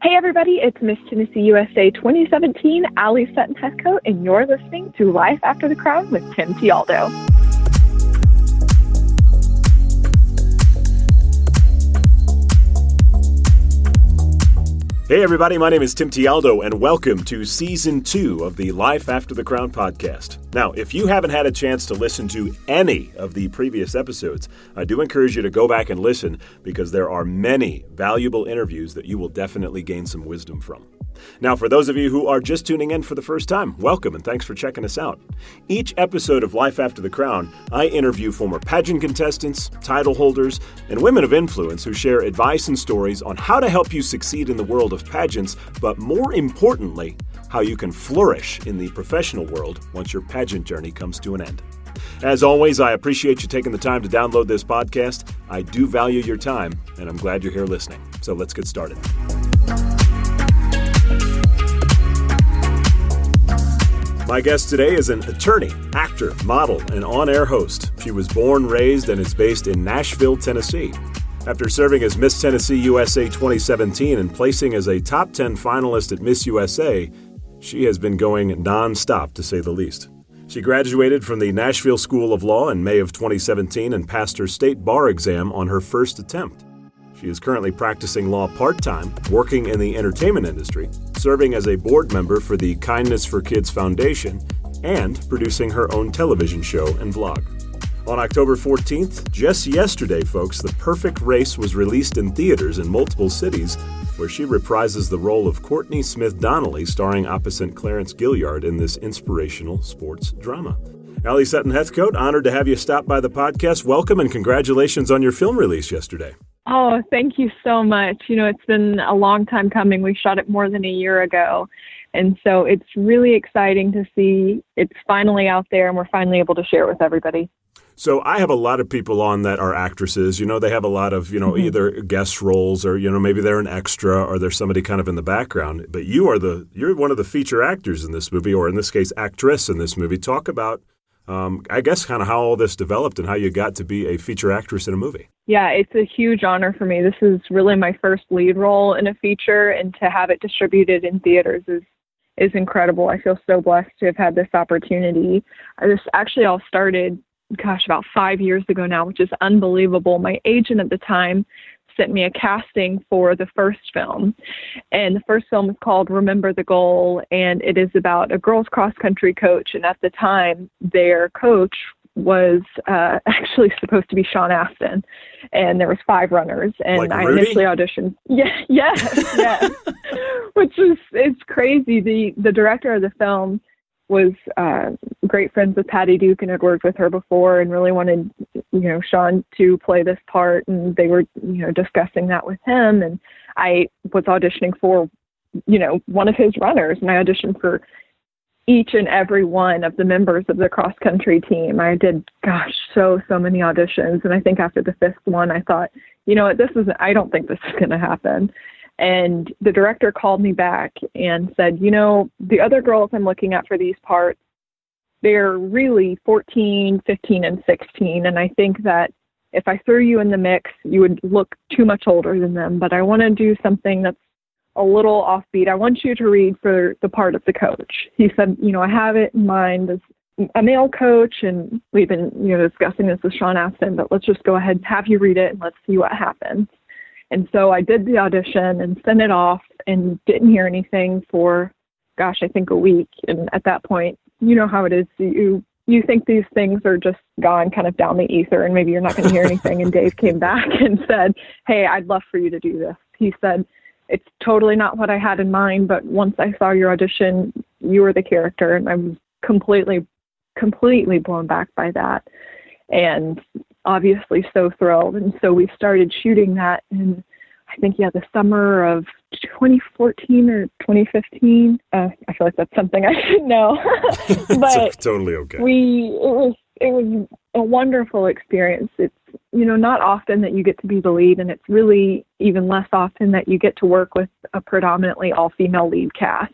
Hey everybody, it's Miss Tennessee USA 2017, Allee Sutton-Heathcoat, and you're listening to Life After the Crown with Tim T. Aldo. Hey everybody, my name is Tim T. Aldo, and welcome to Season 2 of the Life After the Crown podcast. Now, if you haven't had a chance to listen to any of the previous episodes, I do encourage you to go back and listen because there are many valuable interviews that you will definitely gain some wisdom from. Now, for those of you who are just tuning in for the first time, welcome and thanks for checking us out. Each episode of Life After the Crown, I interview former pageant contestants, title holders, and women of influence who share advice and stories on how to help you succeed in the world of pageants, but more importantly, how you can flourish in the professional world once your pageant journey comes to an end. As always, I appreciate you taking the time to download this podcast. I do value your time, and I'm glad you're here listening. So let's get started. My guest today is an attorney, actor, model, and on-air host. She was born, raised, and is based in Nashville, Tennessee. After serving as Miss Tennessee USA 2017 and placing as a top 10 finalist at Miss USA, she has been going non-stop, to say the least. She graduated from the Nashville School of Law in May of 2017 and passed her state bar exam on her first attempt. She is currently practicing law part-time, working in the entertainment industry, serving as a board member for the Kindness for Kids Foundation, and producing her own television show and vlog. On October 14th, just yesterday, folks, The Perfect Race was released in theaters in multiple cities, where she reprises the role of Courtney Smith-Donnelly, starring opposite Clarence Gilyard in this inspirational sports drama. Allee Sutton-Heathcoat, honored to have you stop by the podcast. Welcome and congratulations on your film release yesterday. Oh, thank you so much. You know, it's been a long time coming. We shot it more than a year ago. And so it's really exciting to see it's finally out there and we're finally able to share it with everybody. So I have a lot of people on that are actresses. You know, they have a lot of, either guest roles or, maybe they're an extra or there's somebody kind of in the background. But you're one of the feature actors in this movie, or in this case, actress in this movie. Talk about, I guess, kind of how all this developed and how you got to be a feature actress in a movie. Yeah, it's a huge honor for me. This is really my first lead role in a feature, and to have it distributed in theaters is incredible. I feel so blessed to have had this opportunity. This actually all started, about 5 years ago now, which is unbelievable. My agent at the time sent me a casting for the first film, and the first film is called Remember the Goal, and it is about a girls cross-country coach, and at the time, their coach was actually supposed to be Sean Astin, and there was 5 runners, and like I Rudy? initially auditioned. Yes. Which is, it's crazy. The director of the film was great friends with Patty Duke and had worked with her before and really wanted, Sean to play this part. And they were, discussing that with him. And I was auditioning for, one of his runners. And I auditioned for each and every one of the members of the cross-country team. I did, so many auditions. And I think after the 5th one, I thought, I don't think this is going to happen. And the director called me back and said, the other girls I'm looking at for these parts, they're really 14, 15, and 16. And I think that if I threw you in the mix, you would look too much older than them. But I want to do something that's a little offbeat. I want you to read for the part of the coach. He said, I have it in mind as a male coach, and we've been, discussing this with Sean Astin, but let's just go ahead and have you read it and let's see what happens. And so I did the audition and sent it off and didn't hear anything for, I think a week. And at that point, you know how it is. You think these things are just gone kind of down the ether and maybe you're not going to hear anything. And Dave came back and said, "Hey, I'd love for you to do this." He said, "It's totally not what I had in mind, but once I saw your audition, you were the character." And I was completely blown back by that. And obviously so thrilled. And so we started shooting that in, I think, the summer of 2014 or 2015. I feel like that's something I should know. But totally okay. It was a wonderful experience. It's, not often that you get to be the lead, and it's really even less often that you get to work with a predominantly all-female lead cast.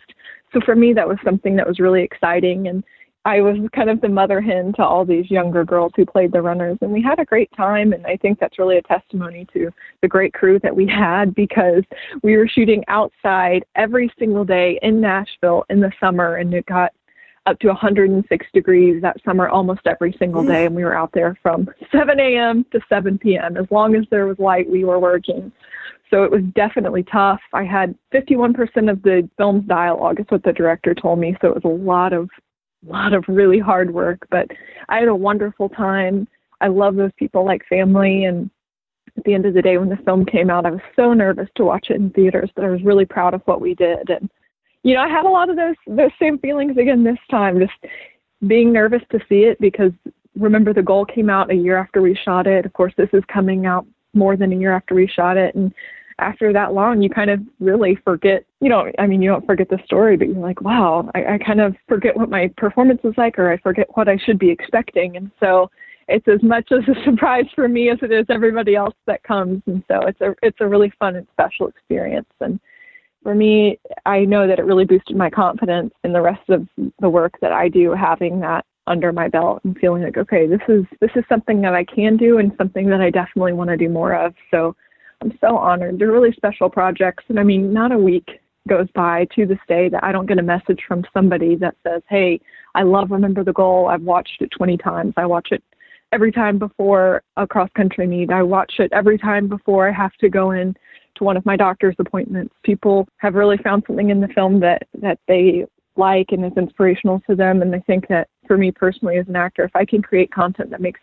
So for me, that was something that was really exciting. And I was kind of the mother hen to all these younger girls who played the runners, and we had a great time. And I think that's really a testimony to the great crew that we had, because we were shooting outside every single day in Nashville in the summer, and it got up to 106 degrees that summer almost every single day. And we were out there from 7 a.m. to 7 p.m. As long as there was light, we were working. So it was definitely tough. I had 51% of the film's dialogue is what the director told me. So it was a lot of really hard work, but I had a wonderful time. I love those people like family. And at the end of the day, when the film came out, I was so nervous to watch it in theaters, but I was really proud of what we did. And, you know, I had a lot of those same feelings again this time, just being nervous to see it, because remember, the goal came out a year after we shot it. Of course, this is coming out more than a year after we shot it. And after that long, you kind of really forget, you don't forget the story, but you're like, wow, I kind of forget what my performance was like, or I forget what I should be expecting. And so it's as much as a surprise for me as it is everybody else that comes. And so it's a really fun and special experience. And for me, I know that it really boosted my confidence in the rest of the work that I do, having that under my belt and feeling like, okay, this is something that I can do and something that I definitely want to do more of. So I'm so honored. They're really special projects. And I mean, not a week goes by to this day that I don't get a message from somebody that says, hey, I love Remember the Goal. I've watched it 20 times. I watch it every time before a cross-country meet. I watch it every time before I have to go in to one of my doctor's appointments. People have really found something in the film that they like and is inspirational to them. And I think that for me personally as an actor, if I can create content that makes,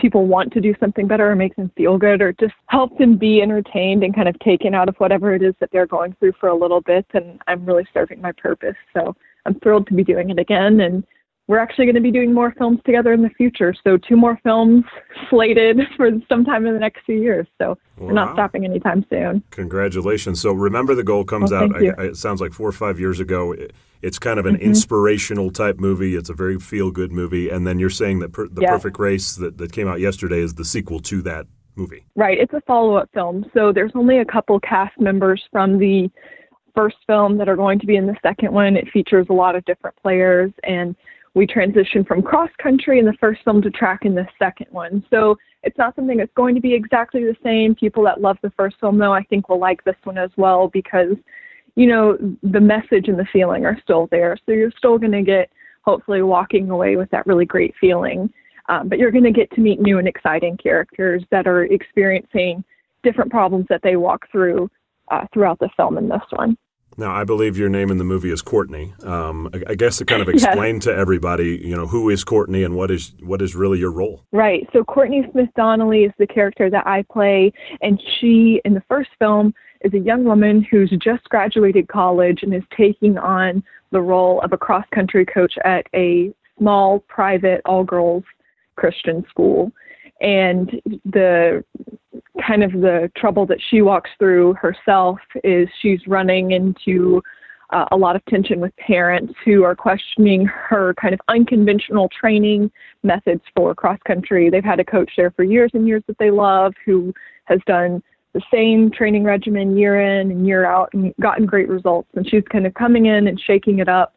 people want to do something better or makes them feel good or just help them be entertained and kind of taken out of whatever it is that they're going through for a little bit, then I'm really serving my purpose. So I'm thrilled to be doing it again. And we're actually going to be doing more films together in the future. So 2 more films slated for sometime in the next few years. So We're not stopping anytime soon. Congratulations. So Remember the Goal comes out, it sounds like 4 or 5 years ago. It's kind of an inspirational type movie. It's a very feel-good movie. And then you're saying that The Perfect Race that came out yesterday is the sequel to that movie. Right. It's a follow-up film. So there's only a couple cast members from the first film that are going to be in the second one. It features a lot of different players, and we transition from cross-country in the first film to track in the second one. So it's not something that's going to be exactly the same. People that love the first film, though, I think will like this one as well because, the message and the feeling are still there. So you're still going to get, hopefully, walking away with that really great feeling. But you're going to get to meet new and exciting characters that are experiencing different problems that they walk through throughout the film in this one. Now, I believe your name in the movie is Courtney. I guess to kind of explain to everybody, who is Courtney and what is really your role? Right. So Courtney Smith-Donnelly is the character that I play, and she, in the first film, is a young woman who's just graduated college and is taking on the role of a cross-country coach at a small, private, all-girls Christian school. And the trouble that she walks through herself is she's running into a lot of tension with parents who are questioning her kind of unconventional training methods for cross country. They've had a coach there for years and years that they love, who has done the same training regimen year in and year out and gotten great results. And she's kind of coming in and shaking it up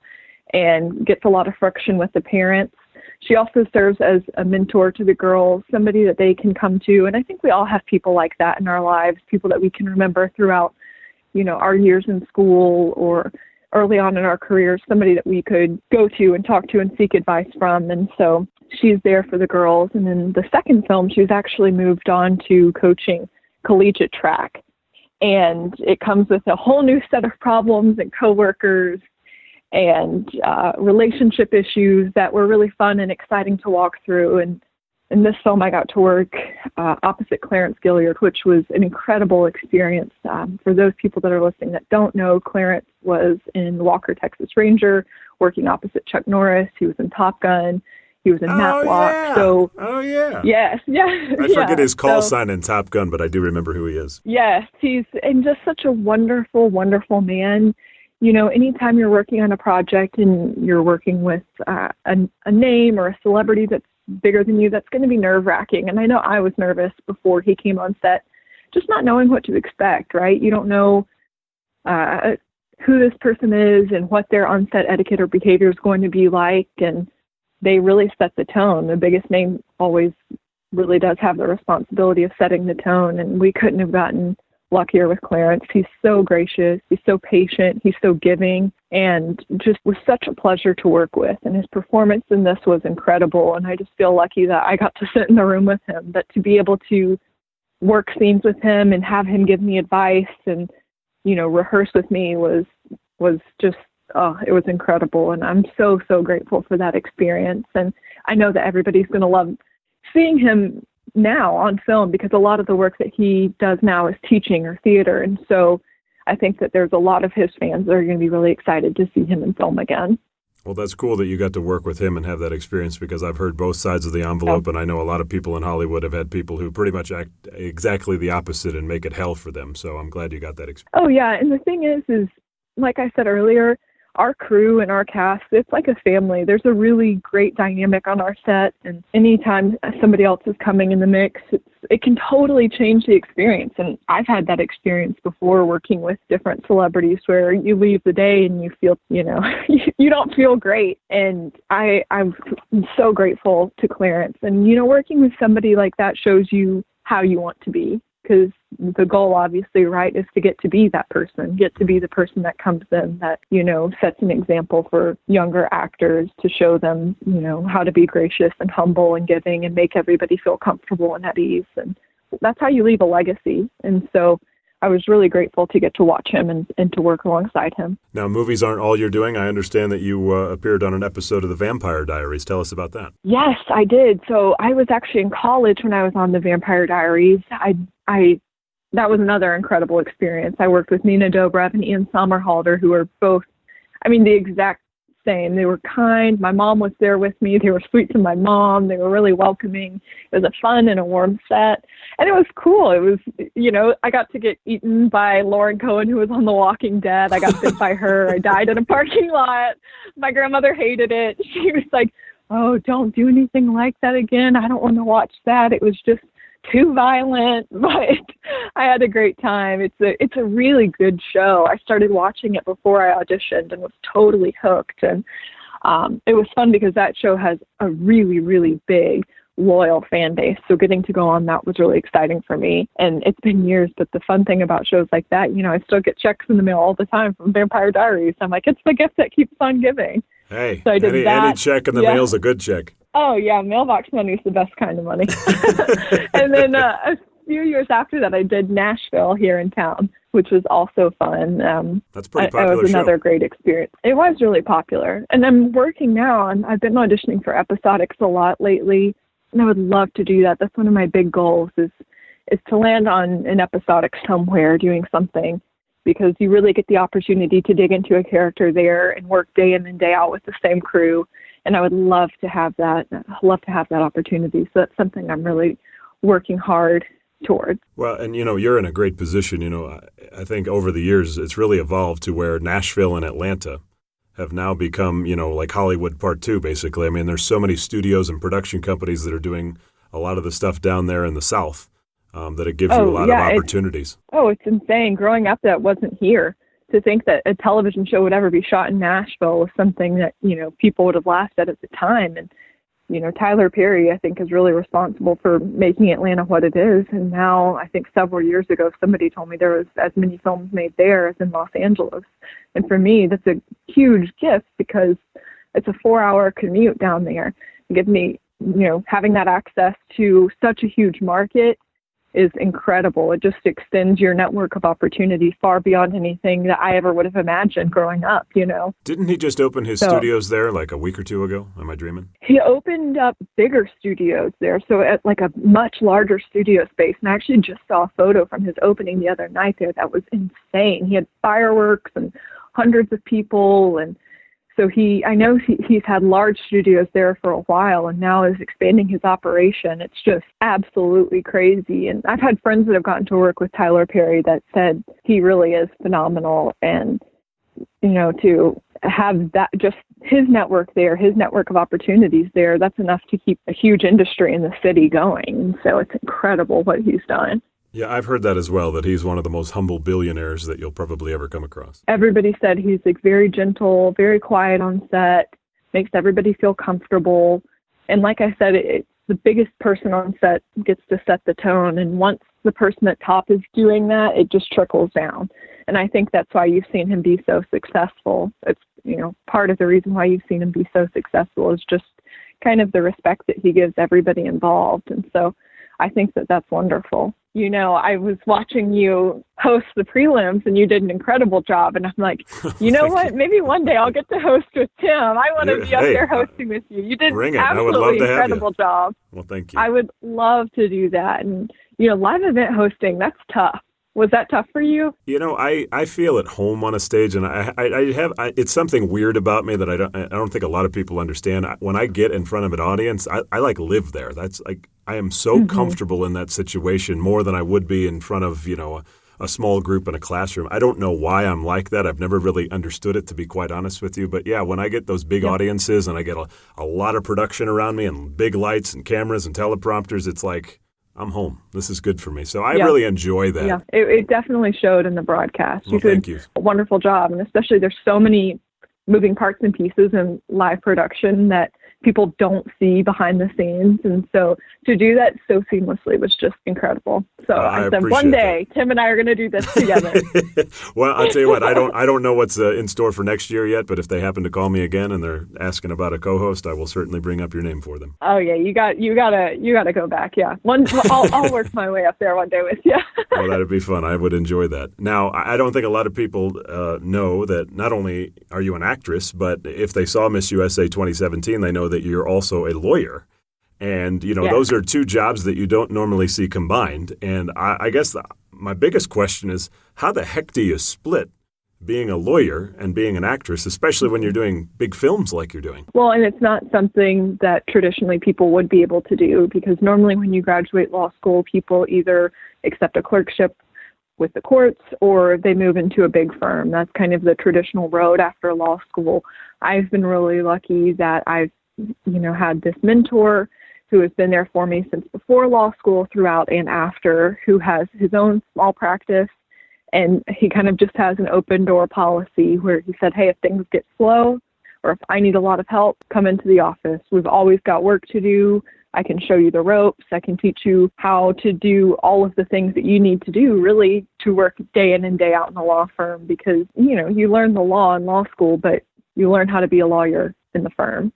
and gets a lot of friction with the parents. She also serves as a mentor to the girls, somebody that they can come to. And I think we all have people like that in our lives, people that we can remember throughout, our years in school or early on in our careers, somebody that we could go to and talk to and seek advice from. And so she's there for the girls. And in the second film, she's actually moved on to coaching collegiate track. And it comes with a whole new set of problems and coworkers and relationship issues that were really fun and exciting to walk through. And in this film, I got to work opposite Clarence Gilyard, which was an incredible experience. For those people that are listening that don't know, Clarence was in Walker, Texas Ranger, working opposite Chuck Norris. He was in Top Gun. He was in Matlock. Yeah. So, Yes. I forget his call sign in Top Gun, but I do remember who he is. Yes, he's just such a wonderful, wonderful man. Anytime you're working on a project and you're working with a name or a celebrity that's bigger than you, that's going to be nerve-wracking. And I know I was nervous before he came on set, just not knowing what to expect, right? You don't know who this person is and what their on-set etiquette or behavior is going to be like. And they really set the tone. The biggest name always really does have the responsibility of setting the tone. And we couldn't have gotten luckier with Clarence. He's so gracious. He's so patient. He's so giving, and just was such a pleasure to work with. And his performance in this was incredible. And I just feel lucky that I got to sit in the room with him, that to be able to work scenes with him and have him give me advice and, you know, rehearse with me was just, it was incredible. And I'm so, so grateful for that experience. And I know that everybody's going to love seeing him now on film, because a lot of the work that he does now is teaching or theater. And so I think that there's a lot of his fans that are going to be really excited to see him in film again. Well, that's cool that you got to work with him and have that experience, because I've heard both sides of the envelope, and I know a lot of people in Hollywood have had people who pretty much act exactly the opposite and make it hell for them. So I'm glad you got that experience. Oh, yeah. And the thing is like I said earlier, our crew and our cast, it's like a family. There's a really great dynamic on our set, and anytime somebody else is coming in the mix, it can totally change the experience. And I've had that experience before working with different celebrities where you leave the day and you feel, you know, you don't feel great. And I'm so grateful to Clarence. And, you know, working with somebody like that shows you how you want to be. Because the goal, obviously, right, is to get to be that person, get to be the person that comes in that, you know, sets an example for younger actors to show them, you know, how to be gracious and humble and giving and make everybody feel comfortable and at ease. And that's how you leave a legacy. And so I was really grateful to get to watch him and to work alongside him. Now, movies aren't all you're doing. I understand that you appeared on an episode of The Vampire Diaries. Tell us about that. Yes, I did. So I was actually in college when I was on The Vampire Diaries. That was another incredible experience. I worked with Nina Dobrev and Ian Somerhalder, who are both, I mean, the exact same. They were kind. My mom was there with me. They were sweet to my mom. They were really welcoming. It was a fun and a warm set. And it was cool. It was, you know, I got to get eaten by Lauren Cohen, who was on The Walking Dead. I got bit by her. I died in a parking lot. My grandmother hated it. She was like, oh, don't do anything like that again. I don't want to watch that. It was just too violent, but I had a great time. It's a really good show. I started watching it before I auditioned and was totally hooked. And it was fun because that show has a really, really big, loyal fan base. So getting to go on that was really exciting for me. And it's been years, but the fun thing about shows like that, you know, I still get checks in the mail all the time from Vampire Diaries. I'm like, it's the gift that keeps on giving. Hey, so I did any check in the mail's a good check. Oh, yeah, mailbox money is the best kind of money. And then a few years after that, I did Nashville here in town, which was also fun. That's pretty popular. It was another great experience. It was really popular. And I'm working now, and I've been auditioning for episodics a lot lately, and I would love to do that. That's one of my big goals is to land on an episodic somewhere doing something, because you really get the opportunity to dig into a character there and work day in and day out with the same crew. And I would love to have that. Opportunity. So that's something I'm really working hard towards. Well, and, you know, you're in a great position. You know, I think over the years, it's really evolved to where Nashville and Atlanta have now become, you know, like Hollywood Part 2, basically. I mean, there's so many studios and production companies that are doing a lot of the stuff down there in the South that it gives you a lot of opportunities. It's insane. Growing up, that wasn't here. To think that a television show would ever be shot in Nashville was something that, you know, people would have laughed at the time. And, you know, Tyler Perry, I think, is really responsible for making Atlanta what it is. And now, I think several years ago, somebody told me there was as many films made there as in Los Angeles. And for me, that's a huge gift because it's a 4-hour commute down there. It gives me, you know, having that access to such a huge market is incredible. It just extends your network of opportunity far beyond anything that I ever would have imagined growing up, you know. Didn't he just open his studios there like a week or two ago? Am I dreaming? He opened up bigger studios there, so at like a much larger studio space. And I actually just saw a photo from his opening the other night there. That was insane. He had fireworks and hundreds of people, and so I know he's had large studios there for a while and now is expanding his operation. It's just absolutely crazy. And I've had friends that have gotten to work with Tyler Perry that said he really is phenomenal. And, you know, to have that, just his network there, his network of opportunities there, that's enough to keep a huge industry in the city going. So it's incredible what he's done. Yeah, I've heard that as well, that he's one of the most humble billionaires that you'll probably ever come across. Everybody said he's like very gentle, very quiet on set, makes everybody feel comfortable. And like I said, it's the biggest person on set gets to set the tone. And once the person at top is doing that, it just trickles down. And I think that's why you've seen him be so successful. It's, part of the reason why you've seen him be so successful is just kind of the respect that he gives everybody involved. And so I think that that's wonderful. I was watching you host the prelims and you did an incredible job. And I'm like, what? Maybe one day I'll get to host with Tim. I want to be up there hosting with you. You did an absolutely incredible job. Well, thank you. I would love to do that. And, live event hosting, that's tough. Was that tough for you? I feel at home on a stage, and it's something weird about me that I don't think a lot of people understand. When I get in front of an audience, I like live there. That's like I am so comfortable in that situation more than I would be in front of a small group in a classroom. I don't know why I'm like that. I've never really understood it, to be quite honest with you. But yeah, when I get those big audiences and I get a lot of production around me and big lights and cameras and teleprompters, it's like, I'm home. This is good for me. So I really enjoy that. Yeah, it definitely showed in the broadcast. Well, thank you. A wonderful job. And especially there's so many moving parts and pieces in live production that people don't see behind the scenes. And so to do that so seamlessly was just incredible. So I said, one day, Tim and I are going to do this together. Well, I'll tell you what, I don't know what's in store for next year yet, but if they happen to call me again and they're asking about a co-host, I will certainly bring up your name for them. Oh yeah, you gotta go back. Yeah, I'll work my way up there one day with you. Well, that'd be fun. I would enjoy that. Now, I don't think a lot of people know that not only are you an actress, but if they saw Miss USA 2017, they know that you're also a lawyer. And, those are two jobs that you don't normally see combined. And I guess my biggest question is, how the heck do you split being a lawyer and being an actress, especially when you're doing big films like you're doing? Well, and it's not something that traditionally people would be able to do, because normally when you graduate law school, people either accept a clerkship with the courts or they move into a big firm. That's kind of the traditional road after law school. I've been really lucky that I've had this mentor who has been there for me since before law school, throughout and after, who has his own small practice. And he kind of just has an open door policy where he said, hey, if things get slow or if I need a lot of help, come into the office. We've always got work to do. I can show you the ropes. I can teach you how to do all of the things that you need to do really to work day in and day out in the law firm, because, you learn the law in law school, but you learn how to be a lawyer in the firm.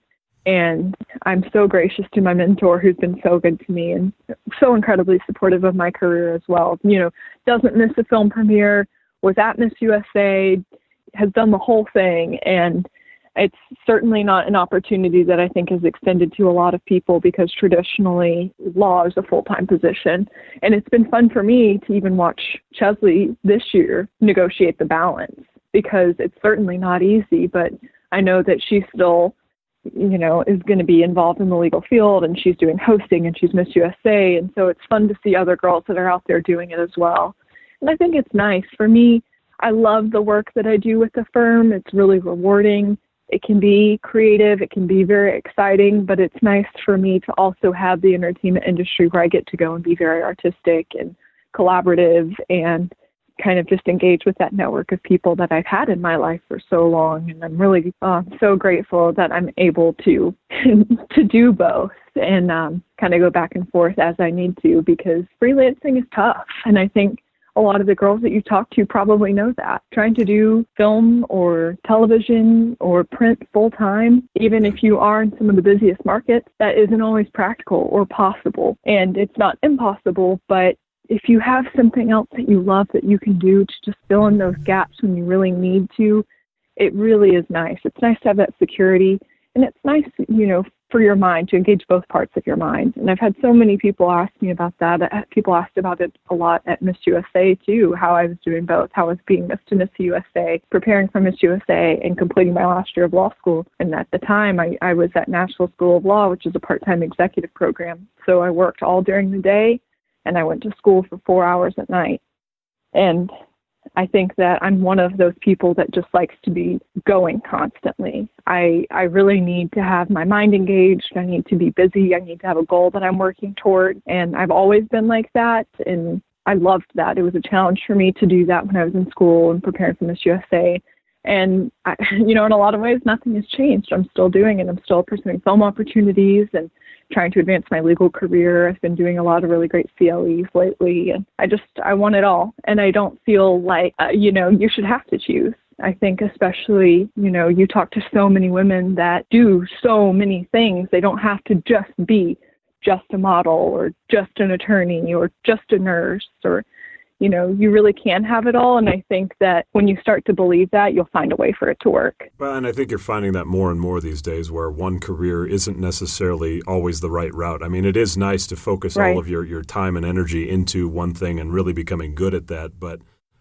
And I'm so gracious to my mentor, who's been so good to me and so incredibly supportive of my career as well. Doesn't miss a film premiere, was at Miss USA, has done the whole thing. And it's certainly not an opportunity that I think is extended to a lot of people, because traditionally law is a full-time position. And it's been fun for me to even watch Chesley this year negotiate the balance, because it's certainly not easy, but I know that she's still is going to be involved in the legal field, and she's doing hosting and she's Miss USA. And so it's fun to see other girls that are out there doing it as well. And I think it's nice. For me, I love the work that I do with the firm. It's really rewarding. It can be creative. It can be very exciting, but it's nice for me to also have the entertainment industry where I get to go and be very artistic and collaborative and kind of just engage with that network of people that I've had in my life for so long. And I'm really so grateful that I'm able to to do both and kind of go back and forth as I need to, because freelancing is tough. And I think a lot of the girls that you talk to probably know that. Trying to do film or television or print full time, even if you are in some of the busiest markets, that isn't always practical or possible. And it's not impossible, but if you have something else that you love that you can do to just fill in those gaps when you really need to, it really is nice. It's nice to have that security, and it's nice, for your mind to engage both parts of your mind. And I've had so many people ask me about that. People asked about it a lot at Miss USA too, how I was doing both, how I was being Miss USA, preparing for Miss USA, and completing my last year of law school. And at the time, I was at Nashville School of Law, which is a part-time executive program. So I worked all during the day, and I went to school for 4 hours at night. And I think that I'm one of those people that just likes to be going constantly. I really need to have my mind engaged. I need to be busy. I need to have a goal that I'm working toward. And I've always been like that. And I loved that. It was a challenge for me to do that when I was in school and preparing for Miss USA. And, in a lot of ways, nothing has changed. I'm still doing it. I'm still pursuing film opportunities and trying to advance my legal career. I've been doing a lot of really great CLEs lately. And I want it all. And I don't feel like, you should have to choose. I think especially, you talk to so many women that do so many things. They don't have to just be just a model or just an attorney or just a nurse or, you really can have it all. And I think that when you start to believe that, you'll find a way for it to work. Well, and I think you're finding that more and more these days where one career isn't necessarily always the right route. I mean, it is nice to focus all of your time and energy into one thing and really becoming good at that. But,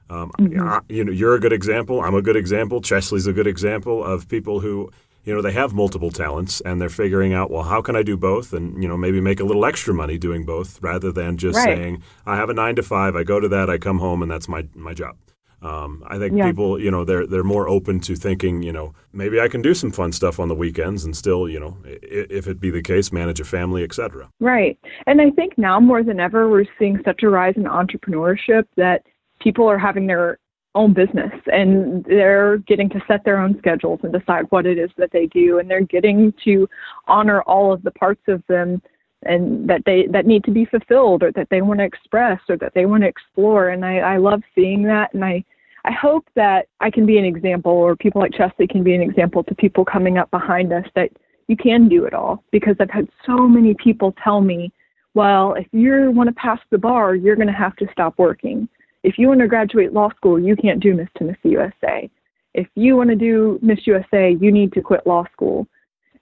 you're a good example. I'm a good example. Chesley's a good example of people who, they have multiple talents and they're figuring out, well, how can I do both? And, maybe make a little extra money doing both rather than just saying, I have a 9 to 5, I go to that, I come home, and that's my job. I think people, they're more open to thinking, maybe I can do some fun stuff on the weekends and still, if it be the case, manage a family, et cetera. Right. And I think now more than ever, we're seeing such a rise in entrepreneurship that people are having their own business and they're getting to set their own schedules and decide what it is that they do. And they're getting to honor all of the parts of them and that need to be fulfilled or that they want to express or that they want to explore. And I love seeing that. And I hope that I can be an example, or people like Chesley can be an example to people coming up behind us, that you can do it all. Because I've had so many people tell me, well, if you want to pass the bar, you're going to have to stop working. If you want to graduate law school, you can't do Miss Tennessee USA. If you want to do Miss USA, you need to quit law school.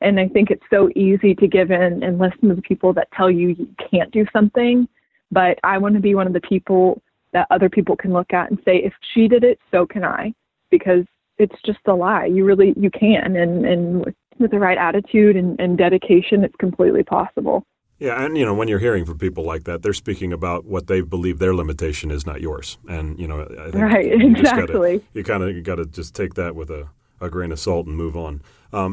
And I think it's so easy to give in and listen to the people that tell you you can't do something. But I want to be one of the people that other people can look at and say, if she did it, so can I. Because it's just a lie. You can. And with the right attitude and dedication, it's completely possible. Yeah, and when you're hearing from people like that, they're speaking about what they believe their limitation is, not yours. And I think you kind of got to just take that with a grain of salt and move on.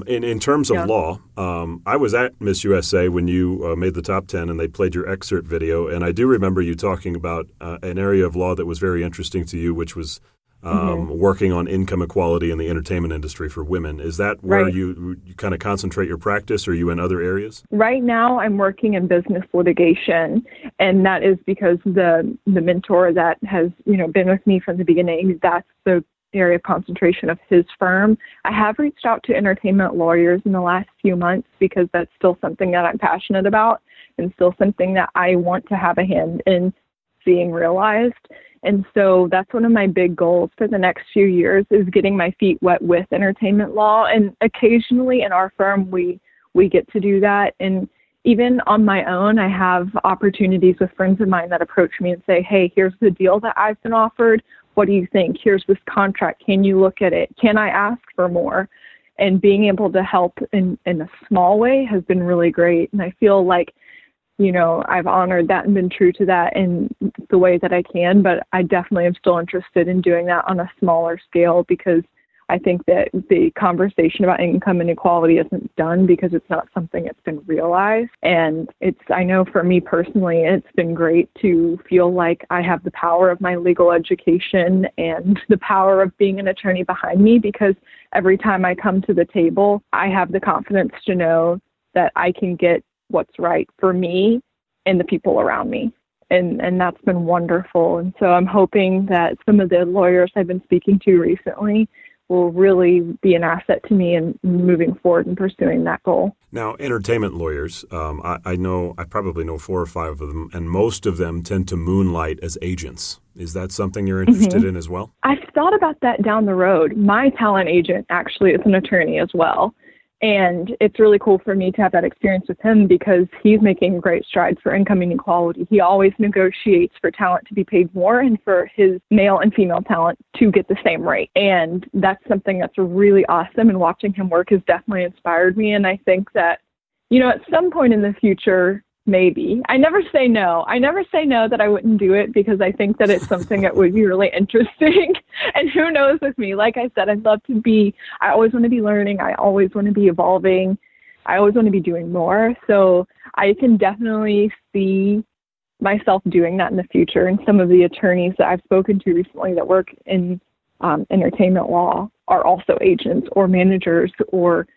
In terms of law, I was at Miss USA when you made the top 10 and they played your excerpt video, and I do remember you talking about an area of law that was very interesting to you, which was working on income equality in the entertainment industry for women. Is that where you kind of concentrate your practice, or are you in other areas? Right now I'm working in business litigation, and that is because the mentor that has been with me from the beginning, that's the area of concentration of his firm. I have reached out to entertainment lawyers in the last few months because that's still something that I'm passionate about and still something that I want to have a hand in seeing realized. And so that's one of my big goals for the next few years, is getting my feet wet with entertainment law. And occasionally in our firm, we get to do that. And even on my own, I have opportunities with friends of mine that approach me and say, hey, here's the deal that I've been offered. What do you think? Here's this contract. Can you look at it? Can I ask for more? And being able to help in a small way has been really great. And I feel like, I've honored that and been true to that in the way that I can, but I definitely am still interested in doing that on a smaller scale, because I think that the conversation about income inequality isn't done because it's not something that's been realized. And I know for me personally, it's been great to feel like I have the power of my legal education and the power of being an attorney behind me, because every time I come to the table, I have the confidence to know that I can get what's right for me and the people around me. And that's been wonderful. And so I'm hoping that some of the lawyers I've been speaking to recently will really be an asset to me in moving forward and pursuing that goal. Now, entertainment lawyers, I probably know 4 or 5 of them, and most of them tend to moonlight as agents. Is that something you're interested in as well? I've thought about that down the road. My talent agent actually is an attorney as well. And it's really cool for me to have that experience with him, because he's making great strides for income inequality. He always negotiates for talent to be paid more and for his male and female talent to get the same rate. And that's something that's really awesome. And watching him work has definitely inspired me. And I think that, at some point in the future, maybe. I never say no. I never say no that I wouldn't do it, because I think that it's something that would be really interesting. And who knows with me, like I said, I always want to be learning. I always want to be evolving. I always want to be doing more. So I can definitely see myself doing that in the future. And some of the attorneys that I've spoken to recently that work in entertainment law are also agents or managers or,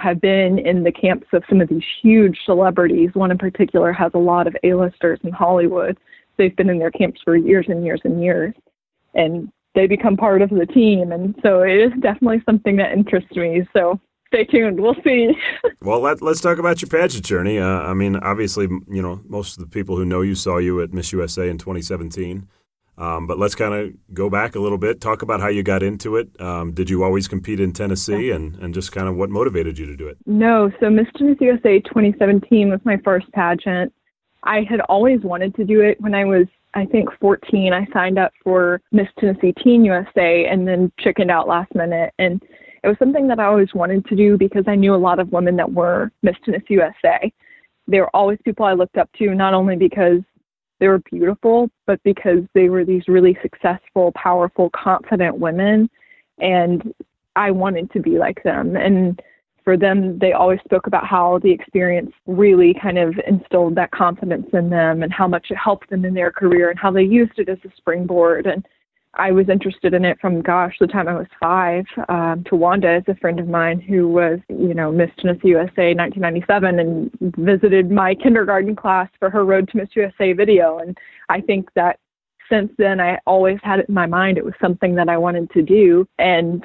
have been in the camps of some of these huge celebrities. One in particular has a lot of A-listers in Hollywood. They've been in their camps for years and years and years, and they become part of the team. And so it is definitely something that interests me. So stay tuned. We'll see. Well, let's talk about your pageant journey. Obviously, most of the people who know you saw you at Miss USA in 2017. But let's kind of go back a little bit, talk about how you got into it. Did you always compete in Tennessee and just kind of what motivated you to do it? No. So Miss USA 2017 was my first pageant. I had always wanted to do it. When I was, I think, 14, I signed up for Miss Tennessee Teen USA and then chickened out last minute. And it was something that I always wanted to do because I knew a lot of women that were Miss Tennessee USA. They were always people I looked up to, not only because they were beautiful, but because they were these really successful, powerful, confident women. And I wanted to be like them. And for them, they always spoke about how the experience really kind of instilled that confidence in them and how much it helped them in their career and how they used it as a springboard. And I was interested in it from, the time I was 5. Tawanda is a friend of mine who was, Miss Tennessee USA 1997 and visited my kindergarten class for her Road to Miss USA video. And I think that since then, I always had it in my mind. It was something that I wanted to do. And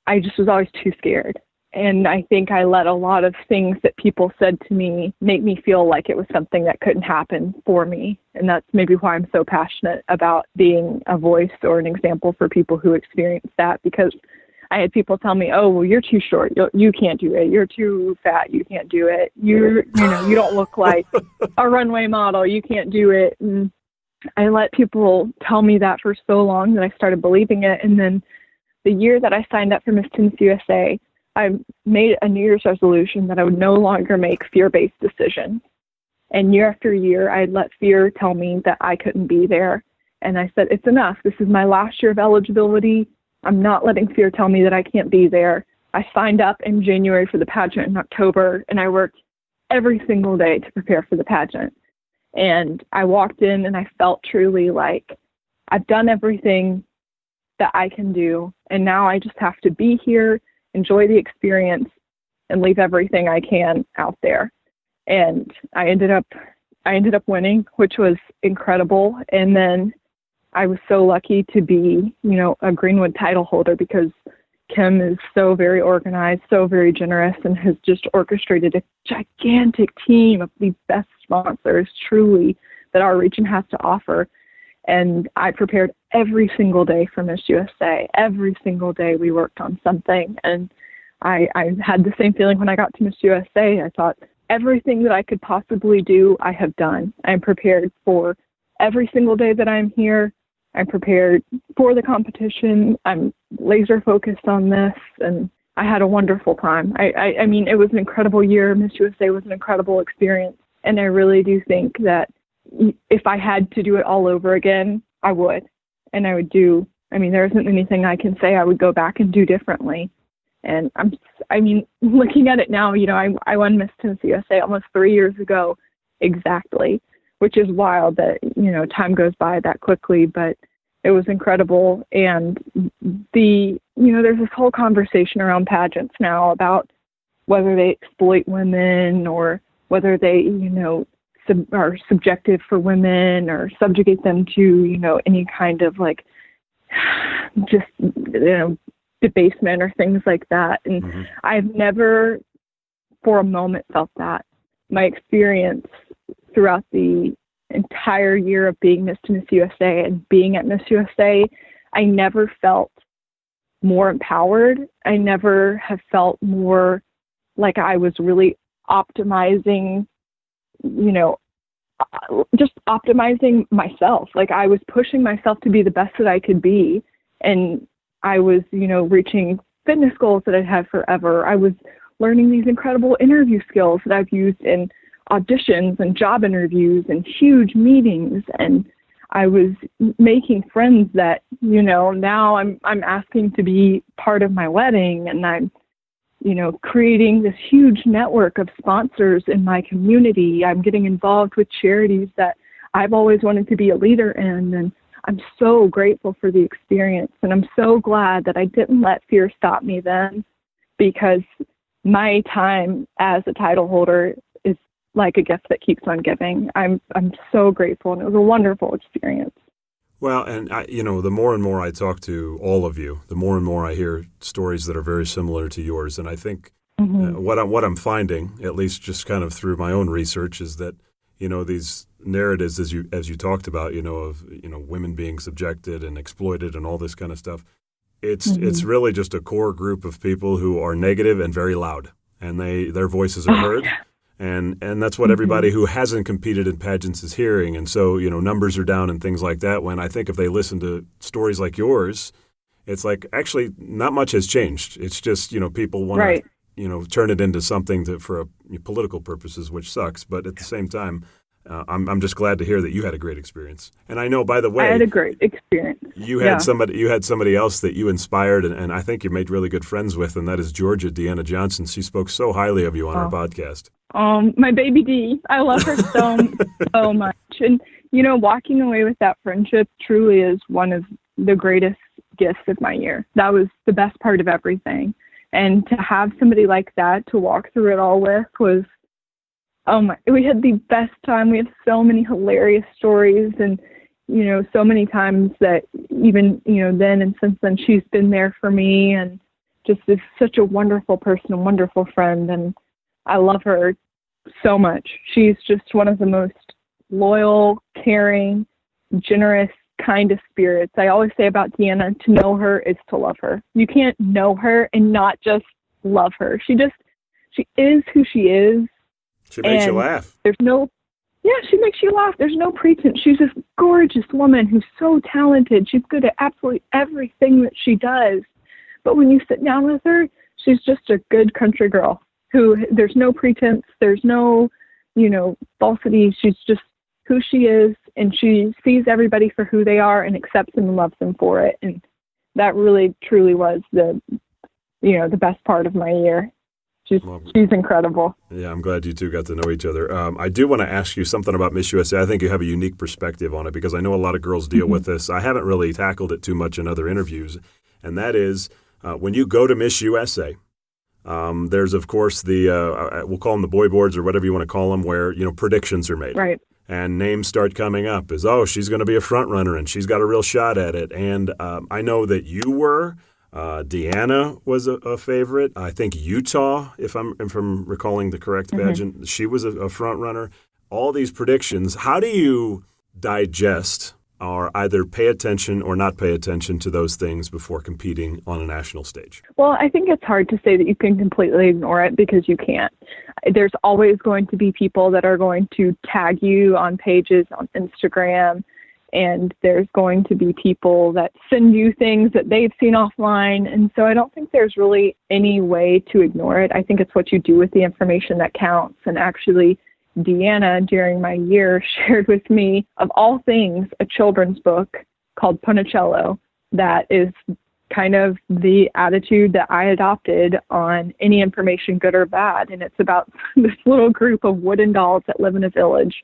I just was always too scared. And I think I let a lot of things that people said to me make me feel like it was something that couldn't happen for me. And that's maybe why I'm so passionate about being a voice or an example for people who experience that, because I had people tell me, oh, well, you're too short. You can't do it. You're too fat. You can't do it. You don't look like a runway model. You can't do it. And I let people tell me that for so long that I started believing it. And then the year that I signed up for Miss Tennessee USA, I made a New Year's resolution that I would no longer make fear-based decisions. And year after year, I'd let fear tell me that I couldn't be there. And I said, it's enough. This is my last year of eligibility. I'm not letting fear tell me that I can't be there. I signed up in January for the pageant in October, and I worked every single day to prepare for the pageant. And I walked in and I felt truly like I've done everything that I can do. And now I just have to be here, enjoy the experience, and leave everything I can out there. And I ended up winning, which was incredible. And then I was so lucky to be, a Greenwood title holder because Kim is so very organized, so very generous, and has just orchestrated a gigantic team of the best sponsors, truly, that our region has to offer. And I prepared every single day for Miss USA. Every single day we worked on something. And I had the same feeling when I got to Miss USA. I thought, everything that I could possibly do, I have done. I'm prepared for every single day that I'm here. I'm prepared for the competition. I'm laser focused on this. And I had a wonderful time. I mean, it was an incredible year. Miss USA was an incredible experience. And I really do think that if I had to do it all over again, I would. And I would do, there isn't anything I can say I would go back and do differently. And looking at it now, I won Miss Tennessee USA almost 3 years ago exactly, which is wild that, time goes by that quickly, but it was incredible. And there's this whole conversation around pageants now about whether they exploit women or whether they, are subjective for women or subjugate them to, any kind of debasement or things like that. And I've never for a moment felt that. My experience throughout the entire year of being Miss Tennessee USA and being at Miss USA, I never felt more empowered. I never have felt more like I was really optimizing, just optimizing myself. Like I was pushing myself to be the best that I could be. And I was, reaching fitness goals that I'd had forever. I was learning these incredible interview skills that I've used in auditions and job interviews and huge meetings. And I was making friends that, now I'm asking to be part of my wedding, and I'm, creating this huge network of sponsors in my community. I'm getting involved with charities that I've always wanted to be a leader in. And I'm so grateful for the experience. And I'm so glad that I didn't let fear stop me then, because my time as a title holder is like a gift that keeps on giving. I'm so grateful, and it was a wonderful experience. Well, and the more and more I talk to all of you, the more and more I hear stories that are very similar to yours. And I think what I'm finding, at least just kind of through my own research, is that these narratives, as you talked about, of women being subjected and exploited and all this kind of stuff. It's really just a core group of people who are negative and very loud, and their voices are heard. And that's what everybody who hasn't competed in pageants is hearing. And so, numbers are down and things like that. When I think if they listen to stories like yours, it's like actually not much has changed. It's just, people want to, turn it into something for political purposes, which sucks. But at the same time, I'm just glad to hear that you had a great experience. And I know, by the way, I had a great experience. You had somebody else that you inspired, and I think you made really good friends with, and that is Georgia Deanna Johnson. She spoke so highly of you on our podcast. My baby D. I love her so much. And, walking away with that friendship truly is one of the greatest gifts of my year. That was the best part of everything. And to have somebody like that to walk through it all with was, we had the best time. We have so many hilarious stories, and, so many times that even, then and since then, she's been there for me, and just is such a wonderful person, a wonderful friend. And I love her so much. She's just one of the most loyal, caring, generous, kind of spirits. I always say about Deanna, to know her is to love her. You can't know her and not just love her. She is who she is. She makes you laugh. She makes you laugh. There's no pretense. She's this gorgeous woman who's so talented. She's good at absolutely everything that she does. But when you sit down with her, she's just a good country girl who there's no pretense. There's no, falsity. She's just who she is, and she sees everybody for who they are and accepts them and loves them for it. And that really, truly was the best part of my year. She's incredible. Yeah, I'm glad you two got to know each other. I do want to ask you something about Miss USA. I think you have a unique perspective on it, because I know a lot of girls deal with this. I haven't really tackled it too much in other interviews, and that is when you go to Miss USA, there's, of course, the we'll call them the boy boards or whatever you want to call them, where predictions are made. Right. And names start coming up as, she's going to be a front runner and she's got a real shot at it. And I know that you were. Deanna was a favorite. I think Utah, if I'm recalling the correct pageant, she was a front runner. All these predictions, how do you digest or either pay attention or not pay attention to those things before competing on a national stage? Well, I think it's hard to say that you can completely ignore it, because you can't. There's always going to be people that are going to tag you on pages on Instagram, and there's going to be people that send you things that they've seen offline. And so I don't think there's really any way to ignore it. I think it's what you do with the information that counts. And actually, Deanna, during my year, shared with me, of all things, a children's book called Ponicello that is kind of the attitude that I adopted on any information, good or bad. And it's about this little group of wooden dolls that live in a village.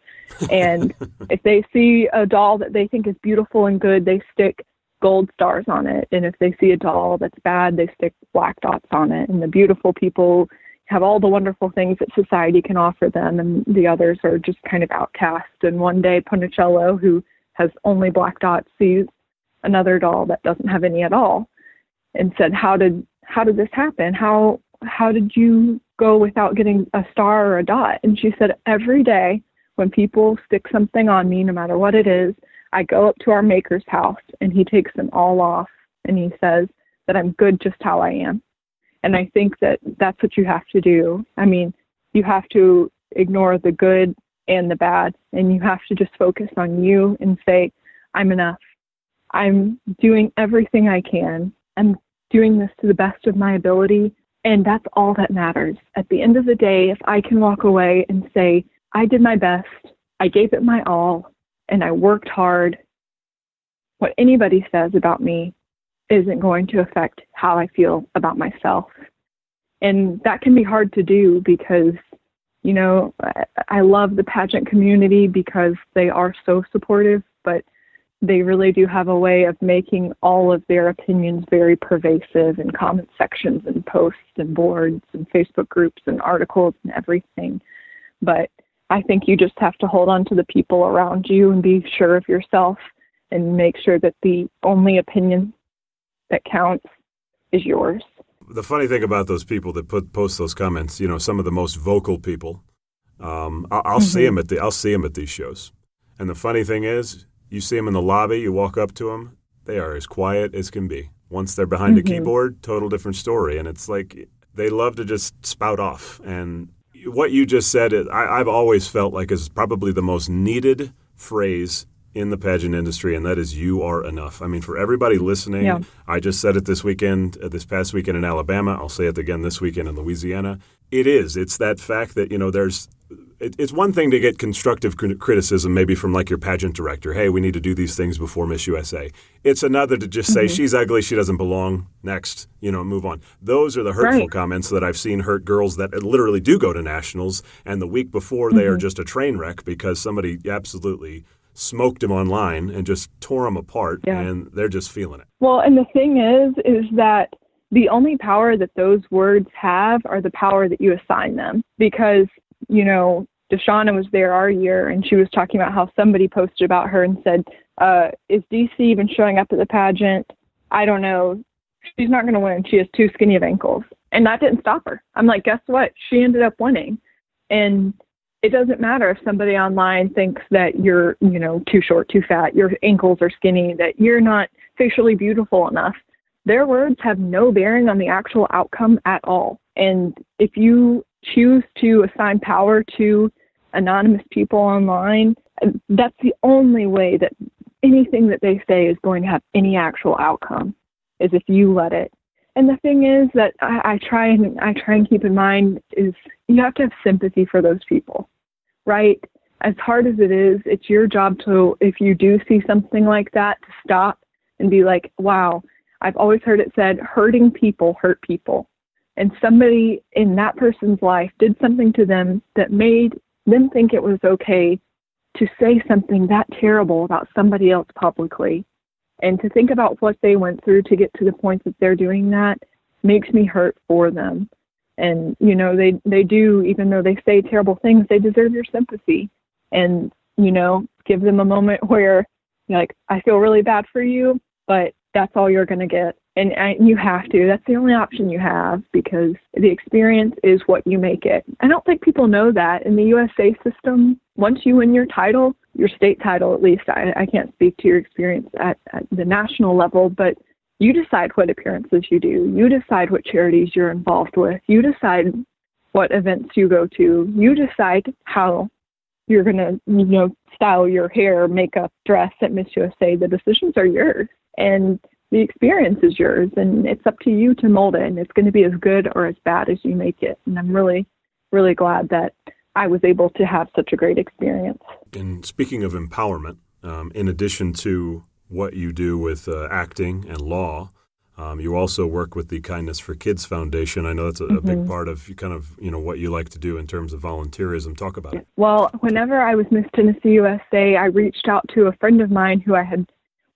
And if they see a doll that they think is beautiful and good, they stick gold stars on it. And if they see a doll that's bad, they stick black dots on it. And the beautiful people have all the wonderful things that society can offer them, and the others are just kind of outcast. And one day, Ponicello, who has only black dots, sees another doll that doesn't have any at all, and said, how did this happen? How did you go without getting a star or a dot? And she said, every day when people stick something on me, no matter what it is, I go up to our maker's house and he takes them all off, and he says that I'm good just how I am. And I think that that's what you have to do. I mean, you have to ignore the good and the bad, and you have to just focus on you and say, I'm enough. I'm doing everything I can. I'm doing this to the best of my ability, and that's all that matters. At the end of the day, if I can walk away and say, I did my best, I gave it my all, and I worked hard, what anybody says about me isn't going to affect how I feel about myself. And that can be hard to do, because you know, I love the pageant community because they are so supportive, but they really do have a way of making all of their opinions very pervasive in comment sections and posts and boards and Facebook groups and articles and everything. But I think you just have to hold on to the people around you and be sure of yourself and make sure that the only opinion that counts is yours. The funny thing about those people that post those comments, you know, some of the most vocal people, I'll see them at these shows. And the funny thing is, you see them in the lobby, you walk up to them, they are as quiet as can be. Once they're behind a keyboard, total different story. And it's like they love to just spout off. And what you just said, I've always felt like is probably the most needed phrase in the pageant industry, and that is "you are enough." I mean, for everybody listening, I just said it this past weekend in Alabama. I'll say it again this weekend in Louisiana. It's that fact that, you know, it's one thing to get constructive criticism, maybe from like your pageant director. Hey, we need to do these things before Miss USA. It's another to just say, she's ugly, she doesn't belong, next, you know, move on. Those are the hurtful comments that I've seen hurt girls that literally do go to nationals, and the week before they are just a train wreck because somebody absolutely smoked them online and just tore them apart, and they're just feeling it. Well, and the thing is that the only power that those words have are the power that you assign them. Because, you know, Deshauna was there our year, and she was talking about how somebody posted about her and said, is DC even showing up at the pageant? I don't know. She's not going to win. She has too skinny of ankles. And that didn't stop her. I'm like, guess what? She ended up winning. And it doesn't matter if somebody online thinks that you're, you know, too short, too fat, your ankles are skinny, that you're not facially beautiful enough. Their words have no bearing on the actual outcome at all. And if you choose to assign power to anonymous people online, that's the only way that anything that they say is going to have any actual outcome, is if you let it. And the thing is that I try and keep in mind is you have to have sympathy for those people, right? As hard as it is, it's your job to, if you do see something like that, to stop and be like, wow, I've always heard it said, hurting people hurt people. And somebody in that person's life did something to them that made them think it was okay to say something that terrible about somebody else publicly. And to think about what they went through to get to the point that they're doing that makes me hurt for them. And, you know, they do, even though they say terrible things, they deserve your sympathy. And, you know, give them a moment where you're like, I feel really bad for you, but that's all you're going to get. And you have to. That's the only option you have, because the experience is what you make it. I don't think people know that in the USA system. Once you win your title, your state title at least, I can't speak to your experience at the national level, but you decide what appearances you do. You decide what charities you're involved with. You decide what events you go to. You decide how you're going to, you know, style your hair, makeup, dress at Miss USA. The decisions are yours, and the experience is yours, and it's up to you to mold it, and it's going to be as good or as bad as you make it. And I'm really, really glad that I was able to have such a great experience. And speaking of empowerment, in addition to what you do with acting and law, you also work with the Kindness for Kids Foundation. I know that's a big part of what you like to do in terms of volunteerism. Talk about it. Well, whenever I was Miss Tennessee USA, I reached out to a friend of mine who I had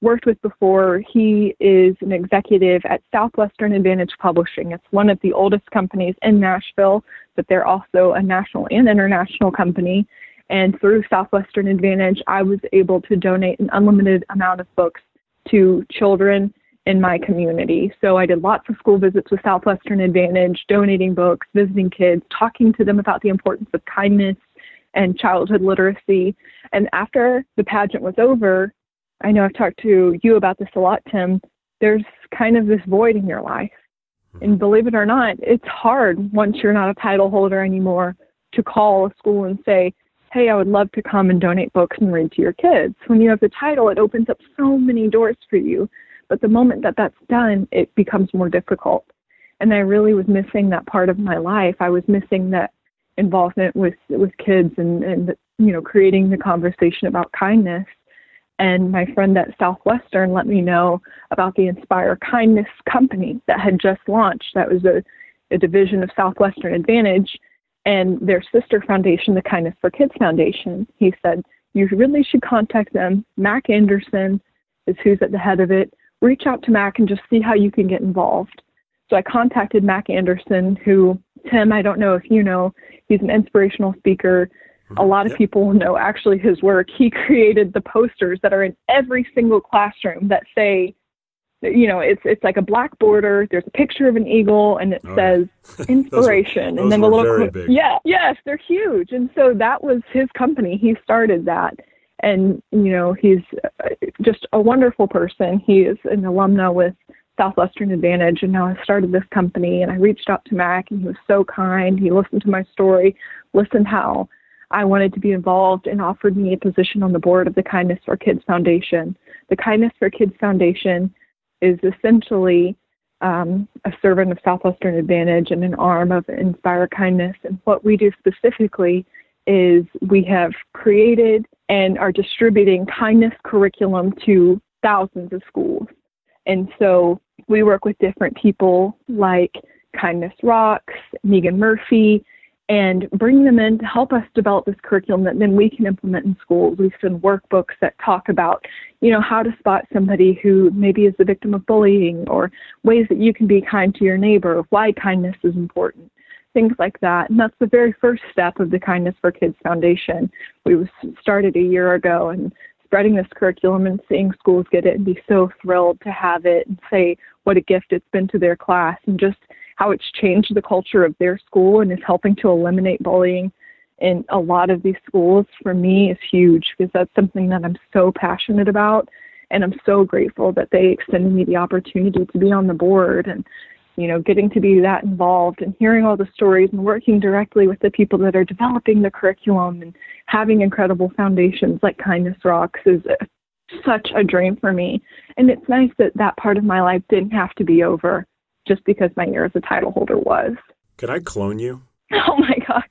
worked with before. He is an executive at Southwestern Advantage Publishing. It's one of the oldest companies in Nashville, but they're also a national and international company. And through Southwestern Advantage, I was able to donate an unlimited amount of books to children in my community. So I did lots of school visits with Southwestern Advantage, donating books, visiting kids, talking to them about the importance of kindness and childhood literacy. And after the pageant was over, I know I've talked to you about this a lot, Tim, there's kind of this void in your life. And believe it or not, it's hard once you're not a title holder anymore to call a school and say, hey, I would love to come and donate books and read to your kids. When you have the title, it opens up so many doors for you. But the moment that that's done, it becomes more difficult. And I really was missing that part of my life. I was missing that involvement with kids and you know, creating the conversation about kindness. And my friend at Southwestern let me know about the Inspire Kindness company that had just launched. That was a division of Southwestern Advantage. and their sister foundation, the Kindness for Kids Foundation. He said, you really should contact them. Mac Anderson is who's at the head of it. Reach out to Mac and just see how you can get involved. So I contacted Mac Anderson, who, Tim, I don't know if you know, he's an inspirational speaker. A lot of people know actually his work. He created the posters that are in every single classroom that say, you know, it's like a black border. There's a picture of an eagle, and it says inspiration. those and then were the little very big. Yes, they're huge. And so that was his company. He started that. And, you know, he's just a wonderful person. He is an alumna with Southwestern Advantage, and now I started this company. And I reached out to Mac, and he was so kind. He listened to my story, listened how I wanted to be involved, and offered me a position on the board of the Kindness for Kids Foundation. The Kindness for Kids Foundation is essentially a servant of Southwestern Advantage and an arm of Inspire Kindness. And what we do specifically is we have created and are distributing kindness curriculum to thousands of schools. And so we work with different people like Kindness Rocks, Megan Murphy, and bring them in to help us develop this curriculum that then we can implement in schools. We send workbooks that talk about, you know, how to spot somebody who maybe is the victim of bullying, or ways that you can be kind to your neighbor, why kindness is important, things like that. And that's the very first step of the Kindness for Kids Foundation. We started a year ago, and spreading this curriculum and seeing schools get it and be so thrilled to have it and say what a gift it's been to their class, and just how it's changed the culture of their school and is helping to eliminate bullying in a lot of these schools, for me is huge, because that's something that I'm so passionate about. And I'm so grateful that they extended me the opportunity to be on the board, and, you know, getting to be that involved and hearing all the stories and working directly with the people that are developing the curriculum and having incredible foundations like Kindness Rocks is such a dream for me. And it's nice that that part of my life didn't have to be over just because my year as a title holder was. Can I clone you? Oh my God.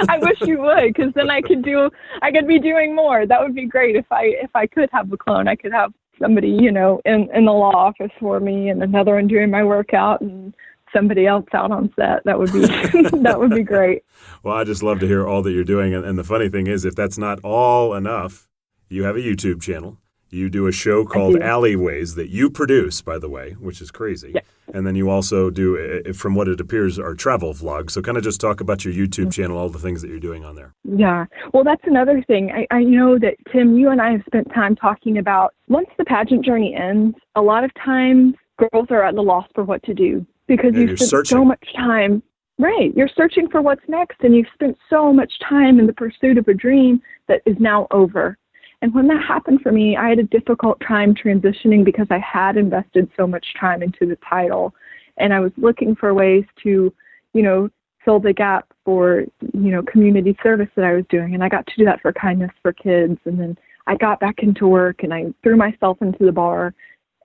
I wish you would, because then I could be doing more. That would be great. If I could have a clone, I could have somebody, you know, in the law office for me, and another one doing my workout, and somebody else out on set. That would be that would be great. Well, I just love to hear all that you're doing. And the funny thing is, if that's not all enough, you have a YouTube channel. You do a show called Alleyways that you produce, by the way, which is crazy. Yeah. And then you also do, from what it appears, are travel vlogs. So kind of just talk about your YouTube channel, all the things that you're doing on there. Yeah. Well, that's another thing. I know that, Tim, you and I have spent time talking about, once the pageant journey ends, a lot of times girls are at a loss for what to do, because you've spent searching so much time. Right. You're searching for what's next, and you've spent so much time in the pursuit of a dream that is now over. And when that happened for me, I had a difficult time transitioning, because I had invested so much time into the title, and I was looking for ways to, you know, fill the gap for, you know, community service that I was doing. And I got to do that for Kindness for Kids. And then I got back into work, and I threw myself into the bar.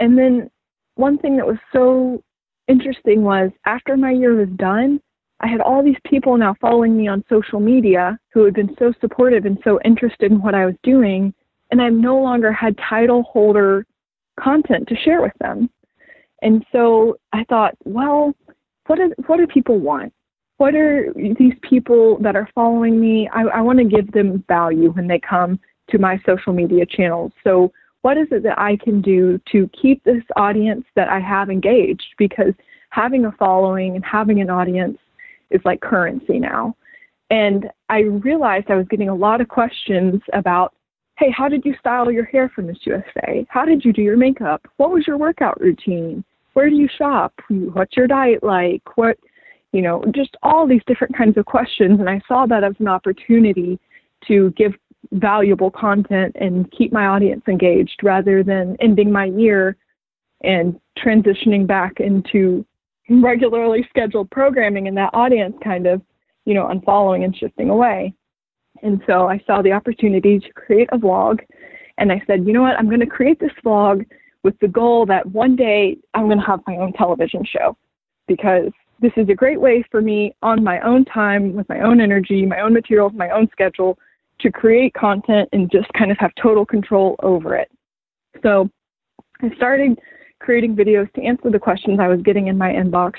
And then one thing that was so interesting was, after my year was done, I had all these people now following me on social media who had been so supportive and so interested in what I was doing. And I no longer had title holder content to share with them. And so I thought, well, what do people want? What are these people that are following me? I want to give them value when they come to my social media channels. So what is it that I can do to keep this audience that I have engaged? Because having a following and having an audience is like currency now. And I realized I was getting a lot of questions about, hey, how did you style your hair for Miss USA? How did you do your makeup? What was your workout routine? Where do you shop? What's your diet like? What, you know, just all these different kinds of questions. And I saw that as an opportunity to give valuable content and keep my audience engaged, rather than ending my year and transitioning back into regularly scheduled programming and that audience kind of, you know, unfollowing and shifting away. And so I saw the opportunity to create a vlog, and I said, you know what, I'm going to create this vlog with the goal that one day I'm going to have my own television show, because this is a great way for me, on my own time, with my own energy, my own materials, my own schedule, to create content and just kind of have total control over it. So I started creating videos to answer the questions I was getting in my inbox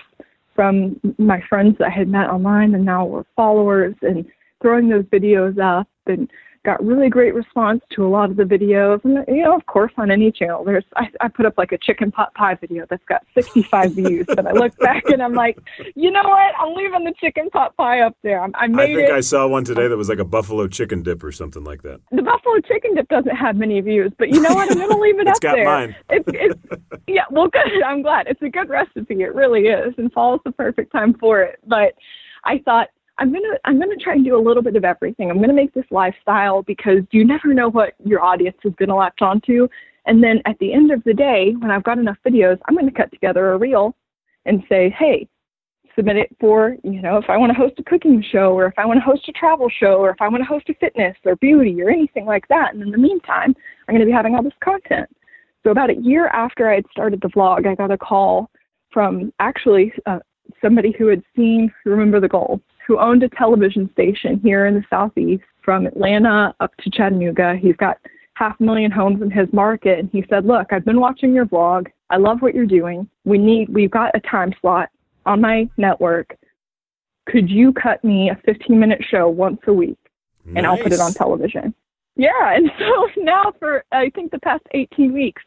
from my friends that I had met online and now were followers, and throwing those videos up, and got really great response to a lot of the videos. And, of course, on any channel, I put up like a chicken pot pie video that's got 65 views. But I look back and I'm like, you know what? I'm leaving the chicken pot pie up there. I think I saw one today that was like a buffalo chicken dip or something like that. The buffalo chicken dip doesn't have many views, but you know what? I'm going to leave it up there. It's got mine. Yeah, well, good. I'm glad. It's a good recipe. It really is, and fall's the perfect time for it. But I thought, I'm gonna try and do a little bit of everything. I'm gonna make this lifestyle, because you never know what your audience is gonna latch onto. And then at the end of the day, when I've got enough videos, I'm gonna cut together a reel and say, hey, submit it for, if I want to host a cooking show, or if I want to host a travel show, or if I want to host a fitness or beauty or anything like that. And in the meantime, I'm gonna be having all this content. So about a year after I had started the vlog, I got a call from actually somebody who had seen Remember the Goal, who owned a television station here in the Southeast from Atlanta up to Chattanooga. He's got 500,000 homes in his market. And he said, look, I've been watching your vlog. I love what you're doing. We've got a time slot on my network. Could you cut me a 15-minute show once a week? And I'll put it on television. Yeah. And so now for, I think, the past 18 weeks,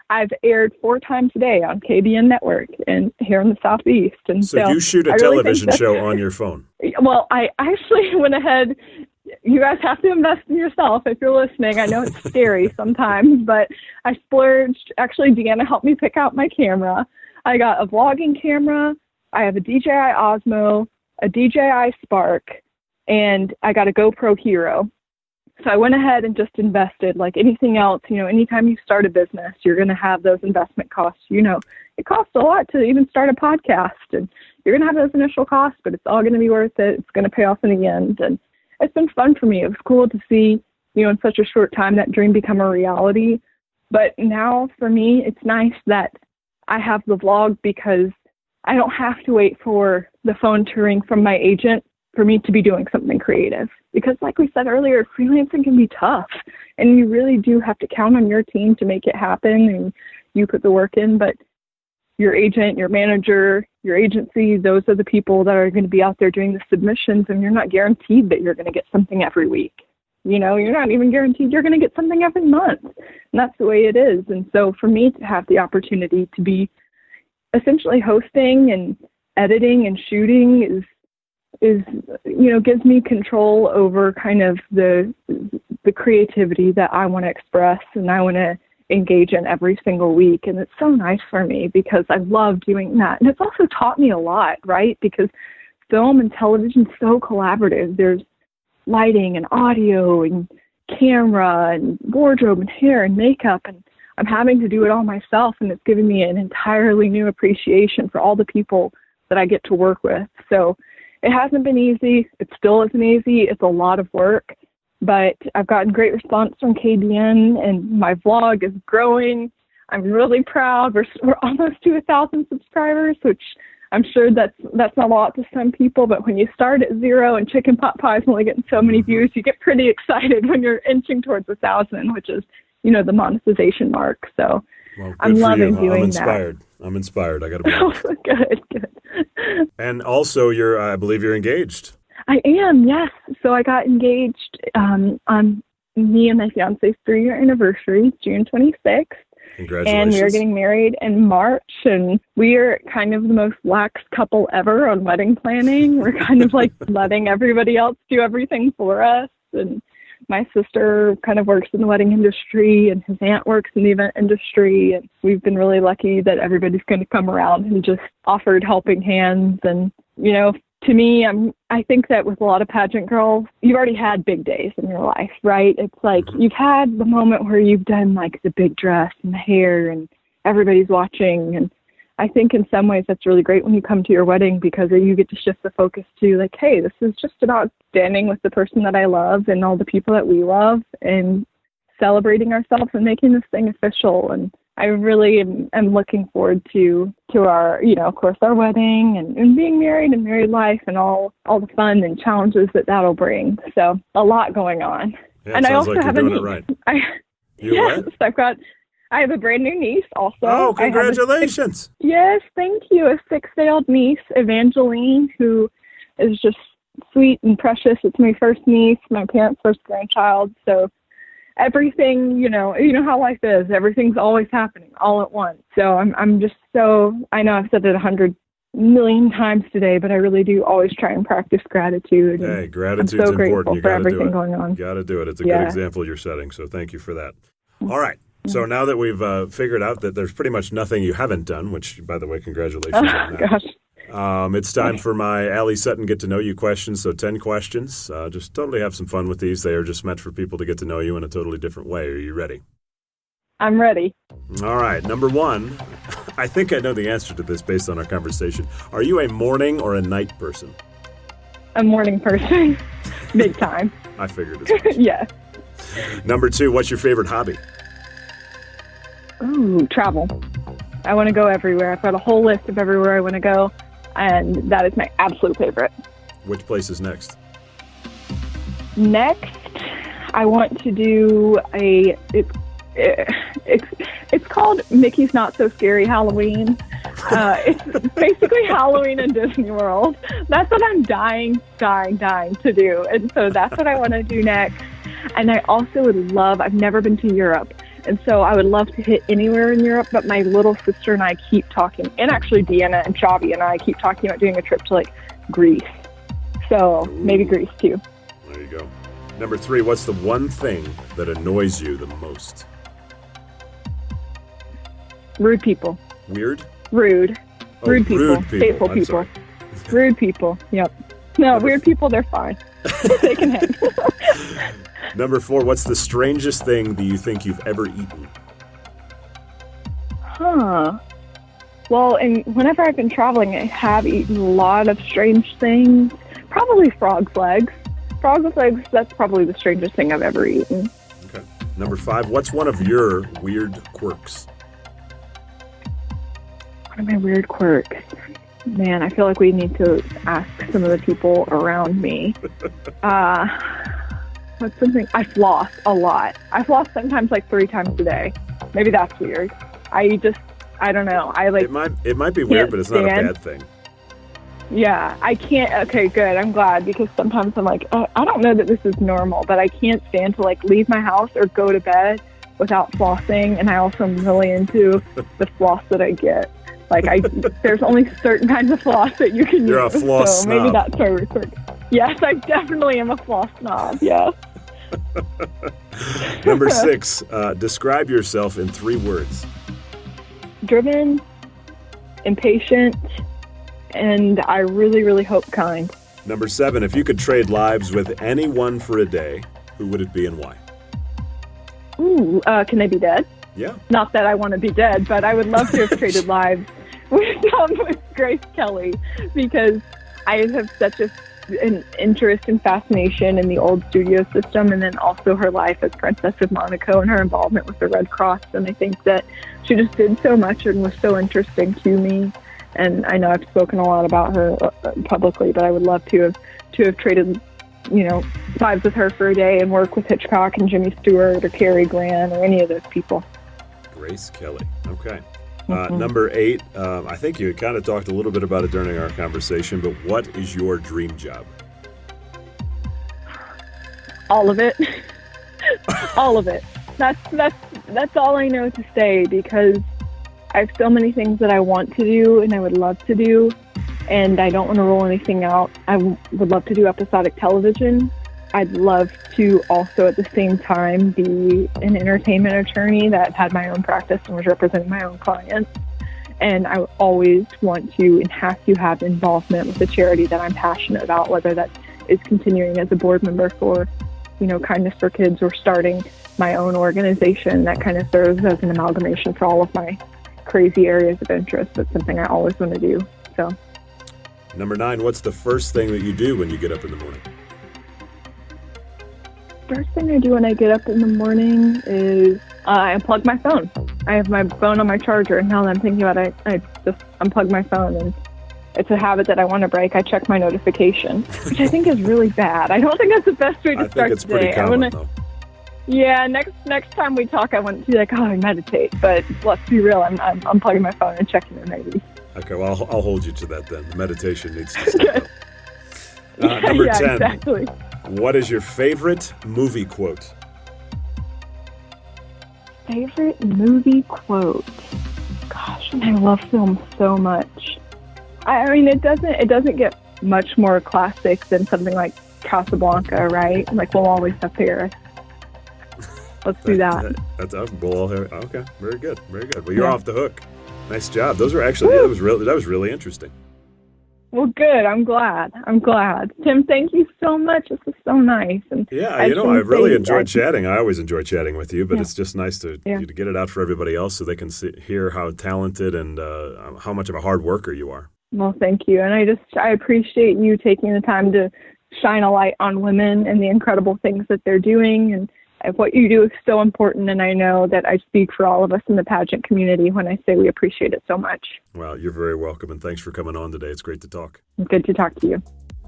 I've aired 4 times a day on KBN Network and here in the Southeast. And so you shoot a television show on your phone? Well, I actually went ahead. You guys have to invest in yourself if you're listening. I know it's scary sometimes, but I splurged. Actually, Deanna helped me pick out my camera. I got a vlogging camera. I have a DJI Osmo, a DJI Spark, and I got a GoPro Hero. So I went ahead and just invested like anything else. Anytime you start a business, you're going to have those investment costs. It costs a lot to even start a podcast, and you're going to have those initial costs, but it's all going to be worth it. It's going to pay off in the end. And it's been fun for me. It was cool to see, in such a short time, that dream become a reality. But now for me, it's nice that I have the vlog, because I don't have to wait for the phone to ring from my agent for me to be doing something creative. Because like we said earlier, freelancing can be tough, and you really do have to count on your team to make it happen, and you put the work in. But your agent, your manager, your agency, those are the people that are going to be out there doing the submissions, and you're not guaranteed that you're going to get something every week. You're not even guaranteed you're going to get something every month. And that's the way it is. And so for me to have the opportunity to be essentially hosting and editing and shooting gives me control over kind of the creativity that I want to express and I want to engage in every single week. And it's so nice for me, because I love doing that. And it's also taught me a lot, right? Because film and television is so collaborative. There's lighting and audio and camera and wardrobe and hair and makeup, and I'm having to do it all myself, and it's given me an entirely new appreciation for all the people that I get to work with. So it hasn't been easy. It still isn't easy. It's a lot of work, but I've gotten great response from KBN, and my vlog is growing. I'm really proud. We're almost to 1,000 subscribers, which I'm sure that's not a lot to some people, but when you start at 0 and chicken pot pie is only getting so many views, you get pretty excited when you're inching towards 1,000, which is, the monetization mark. So I'm loving doing that. I'm inspired. I got to be honest. Good. And also, I believe you're engaged. I am, yes. So I got engaged on me and my fiance's 3-year anniversary, June 26th. Congratulations. And we are getting married in March, and we are kind of the most lax couple ever on wedding planning. We're kind of like letting everybody else do everything for us. And my sister kind of works in the wedding industry, and his aunt works in the event industry. And we've been really lucky that everybody's going to come around and just offered helping hands. And, to me, I think that with a lot of pageant girls, you've already had big days in your life, right? It's like you've had the moment where you've done like the big dress and the hair and everybody's watching. And I think in some ways that's really great when you come to your wedding, because you get to shift the focus to like, hey, this is just about standing with the person that I love and all the people that we love and celebrating ourselves and making this thing official. And I really am looking forward to our, of course, our wedding and being married and married life and all the fun and challenges that'll bring. So a lot going on. Yeah, and I also like have you're doing it right. Yes, I have a brand new niece also. Oh, congratulations. Yes, thank you. A 6-day-old niece, Evangeline, who is just sweet and precious. It's my first niece, my parents' first grandchild. So everything, you know how life is. Everything's always happening all at once. So I'm just so, I know I've said it 100 million times today, but I really do always try and practice gratitude. Hey, gratitude's I'm so important. You for got to do everything it. going on. You got to do it. It's a good example you're setting. So thank you for that. All right. So now that we've figured out that there's pretty much nothing you haven't done, which, by the way, congratulations on that. Gosh. It's time for my Allee Sutton Get to Know You questions. So 10 questions. Just totally have some fun with these. They are just meant for people to get to know you in a totally different way. Are you ready? I'm ready. All right. Number 1. I think I know the answer to this based on our conversation. Are you a morning or a night person? A morning person. Big time. I figured as much. Yeah. Number 2. What's your favorite hobby? Ooh, travel. I want to go everywhere. I've got a whole list of everywhere I want to go, and that is my absolute favorite. Which place is next? Next, I want to do it's called Mickey's Not So Scary Halloween. It's basically Halloween in Disney World. That's what I'm dying to do, and so that's what I want to do next. And I also would love, I've never been to Europe, and so I would love to hit anywhere in Europe, but my little sister and I keep talking, and actually Deanna and Chavi and I keep talking about doing a trip to, like, Greece. So maybe Greece, too. There you go. Number 3, what's the one thing that annoys you the most? Rude people. Weird? Rude. Oh, rude people. Rude people. Hateful people. Sorry. Rude people. Yep. No, weird people, they're fine. They can hang. Number 4, what's the strangest thing that you think you've ever eaten? Well, and whenever I've been traveling, I have eaten a lot of strange things. Probably frog's legs. Frog's legs, that's probably the strangest thing I've ever eaten. Okay. Number 5, what's one of your weird quirks? What are my weird quirks? Man, I feel like we need to ask some of the people around me. What's something? I floss a lot. I floss sometimes like 3 times a day. Maybe that's weird. I don't know. It might be weird, but it's not a bad thing. Yeah, I can't. Okay, good. I'm glad, because sometimes I'm like, I don't know that this is normal, but I can't stand to, like, leave my house or go to bed without flossing. And I also am really into the floss that I get. Like, there's only certain kinds of floss that you can use. You're a floss snob. Maybe that's my quirk. Yes, I definitely am a floss snob. Yes. Number 6, describe yourself in 3 words. Driven, impatient, and I really, really hope kind. Number 7, if you could trade lives with anyone for a day, who would it be and why? Ooh, can they be dead? Yeah. Not that I want to be dead, but I would love to have traded lives with Grace Kelly, because I have such an interest and fascination in the old studio system, and then also her life as Princess of Monaco and her involvement with the Red Cross. And I think that she just did so much and was so interesting to me. And I know I've spoken a lot about her publicly, but I would love to have traded, lives with her for a day and work with Hitchcock and Jimmy Stewart or Cary Grant or any of those people. Grace Kelly. Okay. Number 8, I think you kind of talked a little bit about it during our conversation, but what is your dream job? All of it. All of it. That's all I know to say, because I have so many things that I want to do and I would love to do, and I don't want to rule anything out. I would love to do episodic television. I'd love to also at the same time be an entertainment attorney that had my own practice and was representing my own clients. And I always want to and have to have involvement with a charity that I'm passionate about, whether that is continuing as a board member for, Kindness for Kids, or starting my own organization that kind of serves as an amalgamation for all of my crazy areas of interest. That's something I always want to do. So, Number 9, what's the first thing that you do when you get up in the morning? First thing I do when I get up in the morning is I unplug my phone. I have my phone on my charger, and now that I'm thinking about it, I just unplug my phone, and it's a habit that I want to break. I check my notifications, which I think is really bad. I don't think that's the best way to start I think it's pretty today. common, though. Yeah, next time we talk, I want to be like, oh, I meditate. But let's be real, I'm unplugging my phone and checking it maybe. Okay, well, I'll hold you to that then. Meditation needs to step up. Number 10. Exactly. What is your favorite movie quote? Favorite movie quote? Gosh, I love film so much. I mean, it doesn't get much more classic than something like Casablanca, right? Like, we'll always have Paris. Let's do that. That's okay. Very good. Well, you're off the hook. Nice job. Those were actually that was really interesting. Well, good. I'm glad. Tim, thank you so much. This was so nice. And I really enjoyed chatting. I always enjoy chatting with you, but it's just nice to get it out for everybody else so they can hear how talented and how much of a hard worker you are. Well, thank you. And I appreciate you taking the time to shine a light on women and the incredible things that they're doing. And what you do is so important, and I know that I speak for all of us in the pageant community when I say we appreciate it so much. Well, you're very welcome, and thanks for coming on today. It's great to talk. Good to talk to you.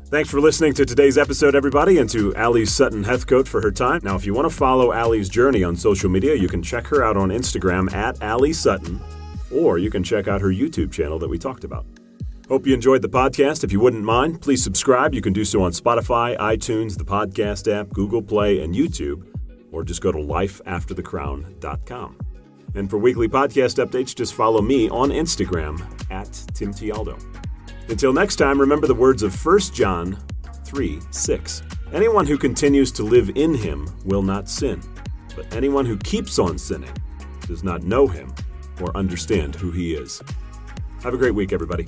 Thanks for listening to today's episode, everybody, and to Allee Sutton-Heathcoat for her time. Now, if you want to follow Allee's journey on social media, you can check her out on Instagram at Allee Sutton, or you can check out her YouTube channel that we talked about. Hope you enjoyed the podcast. If you wouldn't mind, please subscribe. You can do so on Spotify, iTunes, the podcast app, Google Play, and YouTube, or just go to lifeafterthecrown.com. And for weekly podcast updates, just follow me on Instagram at Tim Tialdo. Until next time, remember the words of 1 John 3:6. Anyone who continues to live in him will not sin, but anyone who keeps on sinning does not know him or understand who he is. Have a great week, everybody.